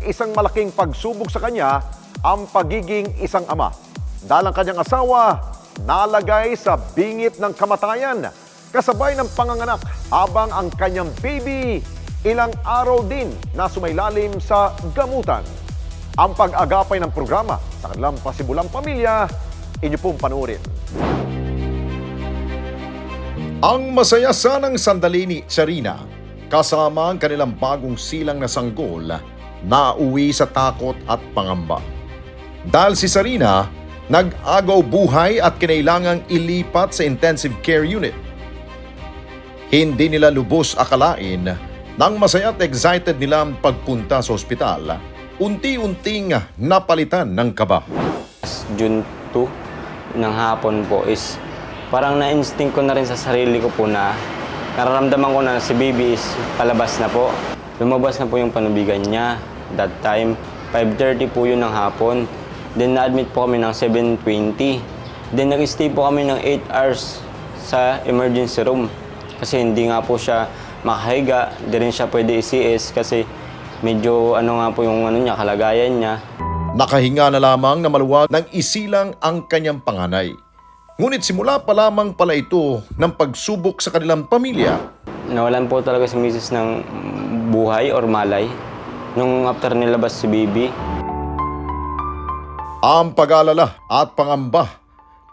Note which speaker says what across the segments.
Speaker 1: isang malaking pagsubok sa kanya ang pagiging isang ama. Dahil ang kanyang asawa nalagay sa bingit ng kamatayan kasabay ng panganganak habang ang kanyang baby ilang araw din na sumailalim sa gamutan. Ang pag-agapay ng programa sa kanilang pasibulang pamilya, inyo pong panuorin. Ang masaya sanang sandali ni Charina kasama ang kanilang bagong silang na sanggol na uwi sa takot at pangamba. Dahil si Sarina nag-agaw buhay at kinailangang ilipat sa intensive care unit. Hindi nila lubos akalain nang masaya at excited nila ang pagpunta sa ospital, unti-unting napalitan ng kaba.
Speaker 2: June 2 ng hapon po is parang na-instinct ko na rin sa sarili ko po na nararamdaman ko na si baby is palabas na po. Lumabas na po yung panubigan niya. That time, 5:30 po yun ng hapon. Then na-admit po kami ng 7:20. Then nag-stay po kami ng 8 hours sa emergency room. Kasi hindi nga po siya makahiga, hindi rin siya pwede i-CS kasi medyo nga po yung niya, kalagayan niya.
Speaker 1: Nakahinga na lamang na maluwag ng isilang ang kanyang panganay. Ngunit simula pa lamang pala ito ng pagsubok sa kanilang pamilya.
Speaker 2: Nawalan po talaga si Mrs. ng buhay or malay nung after nilabas si baby.
Speaker 1: Ang pag-alala at pangamba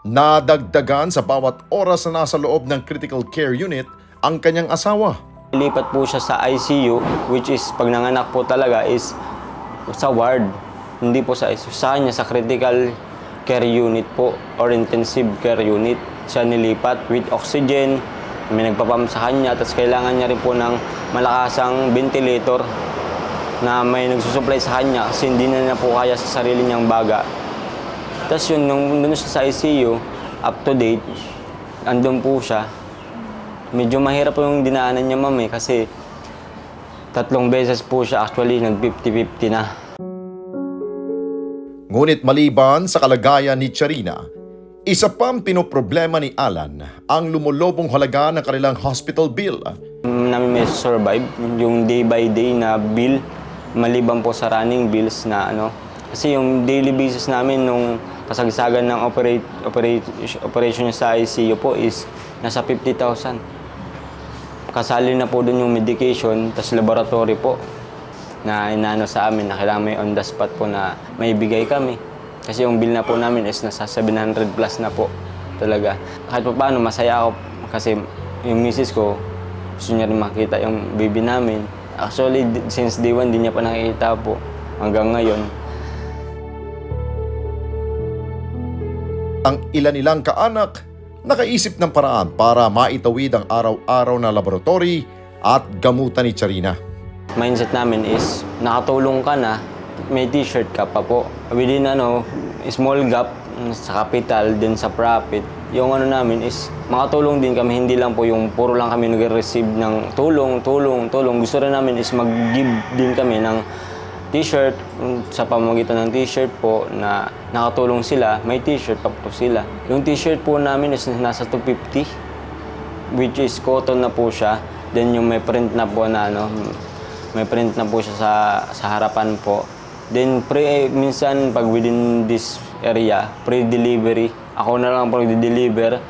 Speaker 1: nadagdagan sa bawat oras na nasa loob ng critical care unit ang kanyang asawa.
Speaker 2: Ilipat po siya sa ICU, which is pag nanganak po talaga is sa ward. Hindi po sa ICU. Sa kanya, sa critical care unit po or intensive care unit. Siya nilipat with oxygen. May nagpapam sa kanya. Tapos kailangan niya rin po ng malakasang ventilator na may nagsusupply sa kanya kasi hindi na po kaya sa sarili niyang baga. Tapos yun, nung siya sa ICU, up to date, andun po siya. Medyo mahirap po yung dinaanan niya, ma'am, kasi 3 beses po siya actually nag-50-50 na.
Speaker 1: Ngunit maliban sa kalagayan ni Charina, isa pang pinoproblema ni Alan ang lumulobong halaga ng kanilang hospital bill.
Speaker 2: Namin may survive yung day by day na bill, maliban po sa running bills na kasi yung daily basis namin nung kasagsagan ng operation niya sa ICU po is nasa 50,000. Kasali na po dun yung medication, tas laboratory po na inano sa amin na kailangan may on the spot po na may bigay kami. Kasi yung bill na po namin is nasa 700 plus na po talaga. Kahit pa paano, masaya ako kasi yung misis ko gusto niya rin makita yung baby namin. Actually, since day 1, di niya pa nakikita po hanggang ngayon.
Speaker 1: Ang ilan nilang kaanak nakaisip ng paraan para maitawid ang araw-araw na laboratory at gamutan ni Charina.
Speaker 2: Mindset namin is nakatulong ka na, may t-shirt ka pa po. Within small gap sa capital din sa profit, yung namin is makatulong din kami, hindi lang po yung puro lang kami nag-receive ng tulong. Gusto rin namin is mag-give din kami ng t-shirt, sa pamamagitan ng t-shirt po na nakatulong sila, may t-shirt pa po sila. Yung t-shirt po namin is nasa 250, which is cotton na po siya. Then yung may print na po na may print na po siya sa harapan po. Then minsan pag within this area, pre-delivery, ako na lang po nag-deliver.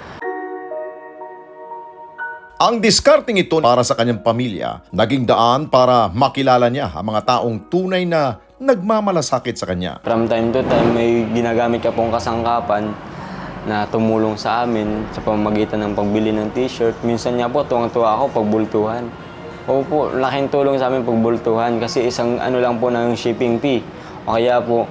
Speaker 1: Ang diskarting ito para sa kanyang pamilya, naging daan para makilala niya ang mga taong tunay na nagmamalasakit sa kanya.
Speaker 2: From time to time, may ginagamit ka pong kasangkapan na tumulong sa amin sa pamamagitan ng pagbili ng t-shirt. Minsan nga po, tuwang-tuwa ako pagbultuhan. Opo, laking tulong sa amin pagbultuhan kasi isang lang po ng shipping fee. O kaya po,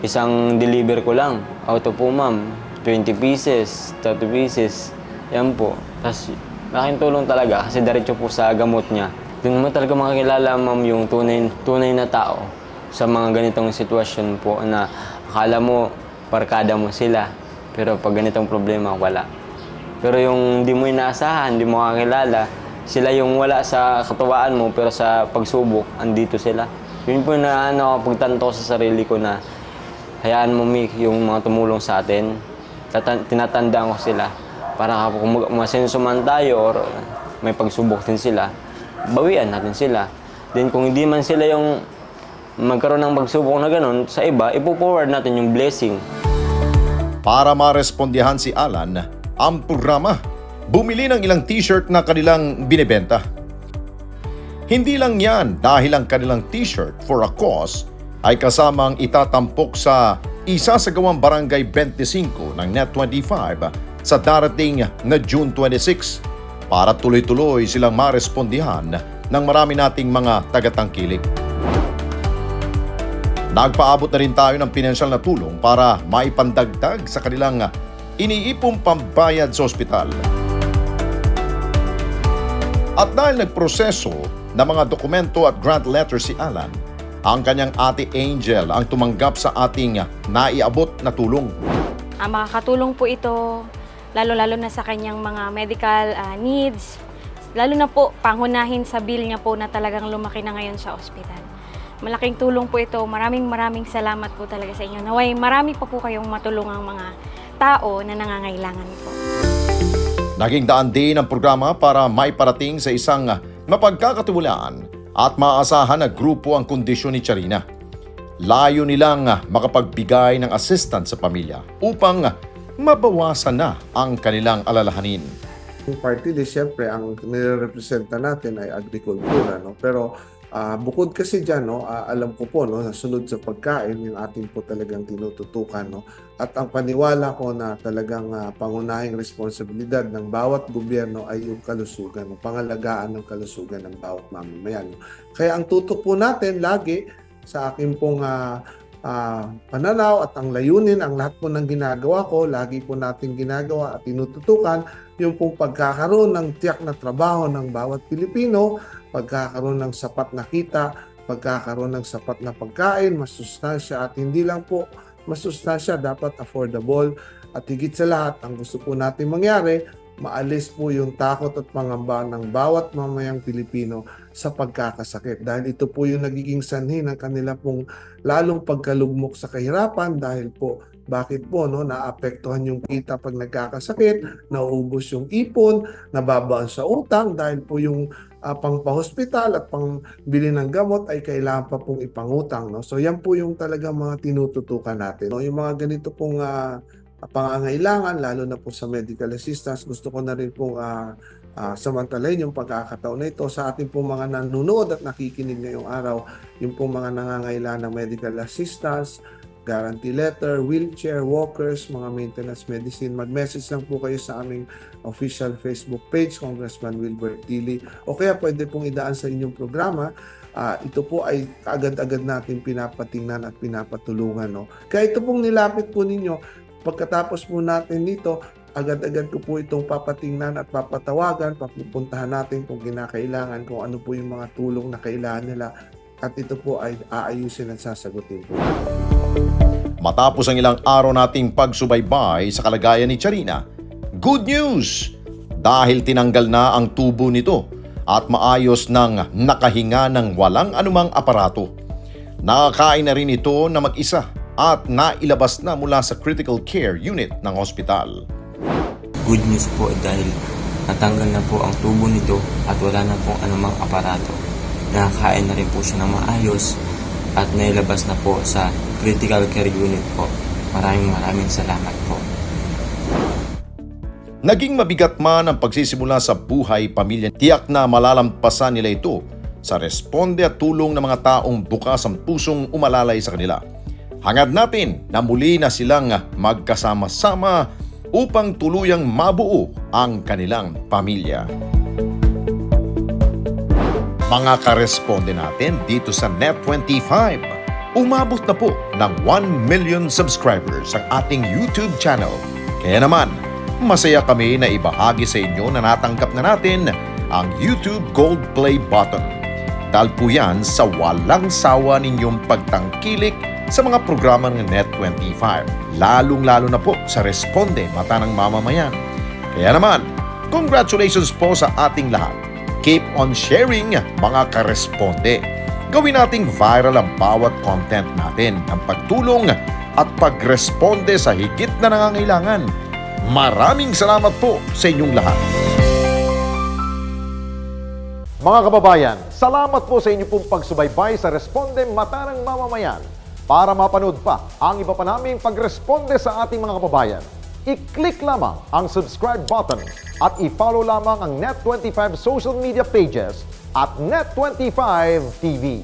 Speaker 2: isang deliver ko lang. Auto po ma'am, 20 pieces, 30 pieces. Yan po. Tapos, laking tulong talaga kasi diretso po sa gamot niya. Doon mo talaga makakilala ma'am yung tunay na tao sa mga ganitong sitwasyon po na akala mo, barkada mo sila. Pero pag ganitong problema, wala. Pero yung di mo inaasahan, di mo kakilala, sila yung wala sa katuwaan mo, pero sa pagsubok, andito sila. Yun po na pagtanto sa sarili ko na hayaan mo, Mick, yung mga tumulong sa atin. Tinatandaan ko sila. Para kung masenso man tayo or may pagsubok din sila, bawian natin sila. Then kung hindi man sila yung magkaroon ng pagsubok na ganun, sa iba, ipo-forward natin yung blessing.
Speaker 1: Para marespondihan si Alan ang programa, bumili ng ilang t-shirt na kanilang binibenta. Hindi lang yan dahil ang kanilang t-shirt for a cause ay kasamang itatampok sa isa sa gawang barangay 25 ng Net25 sa darating na June 26 para tuloy-tuloy silang marespondihan ng marami nating mga tagatangkilik. Nagpaabot na rin tayo ng pinansyal na tulong para maipandagdag sa kanilang iniipong pambayad sa ospital. At dahil nagproseso ng mga dokumento at grant letter si Alan, ang kanyang ate Angel ang tumanggap sa ating naiabot na tulong.
Speaker 3: Makakatulong po ito lalo-lalo na sa kanyang mga medical needs, lalo na po pangunahin sa bill niya po na talagang lumaki na ngayon sa ospital. Malaking tulong po ito. Maraming salamat po talaga sa inyo. Naway marami pa po kayong matulungang mga tao na nangangailangan po.
Speaker 1: Naging daan din ang programa para maiparating sa isang mapagkakatiwalaan at maaasahan na grupo ang kondisyon ni Charina. Layo nilang makapagbigay ng assistance sa pamilya upang mabawasan na ang kanilang alalahanin.
Speaker 4: Yung party list, siyempre, ang nire-representa natin ay agrikultura, no? Pero bukod kasi dyan, no, alam ko po, no, nasunod sa pagkain, yung ating po talagang tinututukan, no? At ang paniwala ko na talagang pangunahing responsibilidad ng bawat gobyerno ay yung kalusugan, no? Pangalagaan ng kalusugan ng bawat mamamayan. No? Kaya ang tutok po natin lagi sa aking pong pananaw at ang layunin, ang lahat po ng ginagawa ko, lagi po natin ginagawa at tinututukan yung pong pagkakaroon ng tiyak na trabaho ng bawat Pilipino, pagkakaroon ng sapat na kita, pagkakaroon ng sapat na pagkain, masustansya at hindi lang po masustansya, dapat affordable at higit sa lahat, ang gusto po natin mangyari, maalis po yung takot at pangamba ng bawat mamayang Pilipino sa pagkakasakit. Dahil ito po yung nagiging sanhi ng kanila pong lalong pagkalugmok sa kahirapan dahil po bakit po no naapektuhan yung kita pag nagkakasakit, nauubos yung ipon, nababaan sa utang dahil po yung pangpahospital at pangbili ng gamot ay kailangan pa pong ipangutang, no. So yan po yung talagang mga tinututukan natin. No, yung mga ganito pong pangangailangan, lalo na po sa medical assistance, gusto ko na rin pong samantalahin yung pagkakataon na ito sa ating pong mga nanonood at nakikinig ngayong araw, yung pong mga nangangailangan ng medical assistance, guarantee letter, wheelchair, walkers, mga maintenance medicine, mag-message lang po kayo sa aming official Facebook page, Congressman Wilbert Dili, o kaya pwede pong idaan sa inyong programa. Ito po ay agad-agad natin pinapatingnan at pinapatulungan. No? Kaya ito pong nilapit po ninyo, pagkatapos po natin dito, agad-agad ko po itong papatingnan at papatawagan, papupuntahan natin kung kinakailangan, kung ano po yung mga tulong na kailangan nila at ito po ay aayusin at sasagutin po.
Speaker 1: Matapos ang ilang araw nating pagsubaybay sa kalagayan ni Charina, good news! Dahil tinanggal na ang tubo nito at maayos ng nakahinga ng walang anumang aparato. Nakakain na rin ito na mag-isa at nailabas na mula sa critical care unit ng ospital.
Speaker 2: Good news po dahil natanggal na po ang tubo nito at wala na pong anumang aparato. Nakakain na rin po siya ng maayos at nailabas na po sa critical care unit po. Maraming salamat po.
Speaker 1: Naging mabigat man ang pagsisimula sa buhay pamilya, tiyak na malalampasan nila ito sa responde at tulong ng mga taong bukas ang pusong umalalay sa kanila. Hangad natin na muli na silang magkasama-sama upang tuluyang mabuo ang kanilang pamilya. Mga karesponde natin dito sa Net25, umabot na po ng 1 million subscribers ang ating YouTube channel. Kaya naman, masaya kami na ibahagi sa inyo na natanggap na natin ang YouTube Gold Play button. Dahil po yan sa walang sawa ninyong pagtangkilik sa mga programa ng Net25, lalong-lalo na po sa Responde Mata ng Mamamayan. Kaya naman, congratulations po sa ating lahat. Keep on sharing mga karesponde. Gawin nating viral ang bawat content natin ng pagtulong at pagresponde sa higit na nangangailangan. Maraming salamat po sa inyong lahat. Mga kababayan, salamat po sa inyo pong pagsubaybay sa Responde Mata ng Mamamayan. Para mapanood pa ang iba pa naming pagresponde sa ating mga kababayan, i-click lamang ang subscribe button at i-follow lamang ang Net25 social media pages at Net25 TV.